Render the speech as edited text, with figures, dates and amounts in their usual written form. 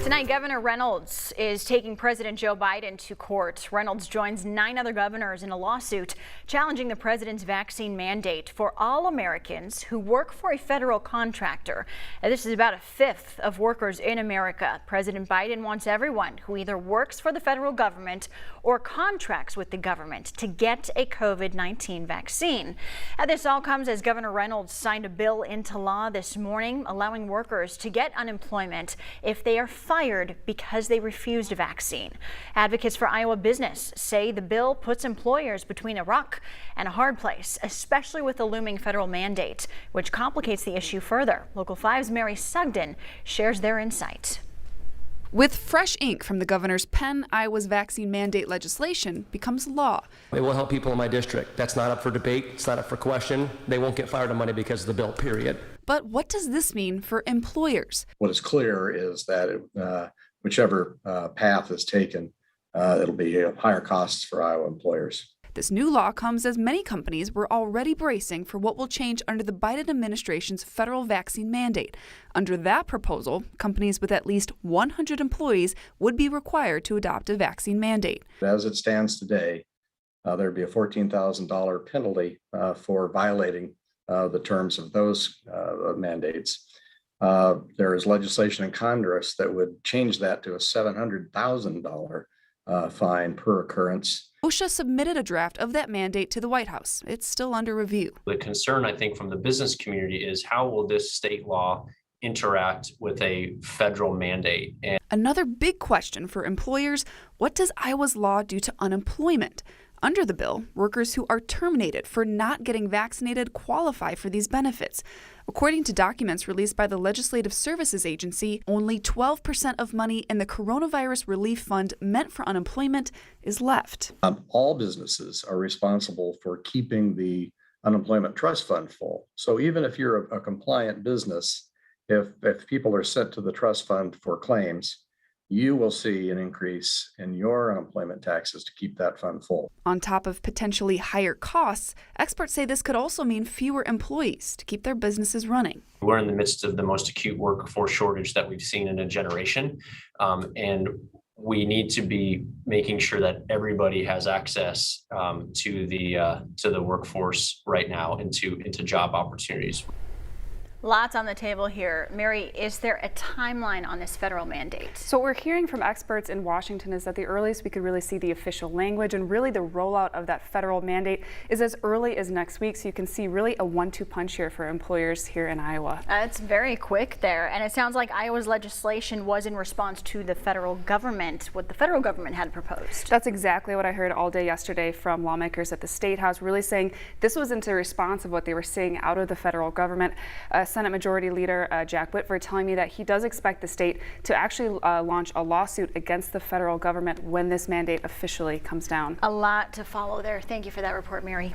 Tonight, Governor Reynolds is taking President Joe Biden to court. Reynolds joins 9 other governors in a lawsuit challenging the president's vaccine mandate for all Americans who work for a federal contractor. This is about a fifth of workers in America. President Biden wants everyone who either works for the federal government or contracts with the government to get a COVID-19 vaccine. This all comes as Governor Reynolds signed a bill into law this morning, allowing workers to get unemployment if they are fired because they refused a vaccine. Advocates for Iowa business say the bill puts employers between a rock and a hard place, especially with the looming federal mandate, which complicates the issue further. Local 5's Mary Sugden shares their insight. With fresh ink from the governor's pen, Iowa's vaccine mandate legislation becomes law. It will help people in my district. That's not up for debate. It's not up for question. They won't get fired on Monday because of the bill, period. But what does this mean for employers? What is clear is that whichever path is taken, it'll be higher costs for Iowa employers. This new law comes as many companies were already bracing for what will change under the Biden administration's federal vaccine mandate. Under that proposal, companies with at least 100 employees would be required to adopt a vaccine mandate. As it stands today, there'd be a $14,000 penalty for violating the terms of those mandates. There is legislation in Congress that would change that to a $700,000 fine per occurrence. OSHA submitted a draft of that mandate to the White House. It's still under review. The concern, I think, from the business community is how will this state law interact with a federal mandate? And another big question for employers, what does Iowa's law do to unemployment? Under the bill, workers who are terminated for not getting vaccinated qualify for these benefits. According to documents released by the Legislative Services Agency, only 12% of money in the Coronavirus Relief Fund meant for unemployment is left. All businesses are responsible for keeping the unemployment trust fund full. So even if you're a compliant business, if people are sent to the trust fund for claims, you will see an increase in your unemployment taxes to keep that fund full. On top of potentially higher costs, experts say this could also mean fewer employees to keep their businesses running. we're in the midst of the most acute workforce shortage that we've seen in a generation. And we need to be making sure that everybody has access to the workforce right now and into job opportunities. Lots on the table here. Mary, is there a timeline on this federal mandate? So what we're hearing from experts in Washington is that the earliest we could really see the official language and really the rollout of that federal mandate is as early as next week. So you can see really a 1-2 punch here for employers here in Iowa. It's very quick there. And it sounds like Iowa's legislation was in response to the federal government, what the federal government had proposed. That's exactly what I heard all day yesterday from lawmakers at the State House, really saying this was into response of what they were seeing out of the federal government. Senate Majority Leader Jack Whitford telling me that he does expect the state to actually launch a lawsuit against the federal government when this mandate officially comes down. A lot to follow there. Thank you for that report, Mary.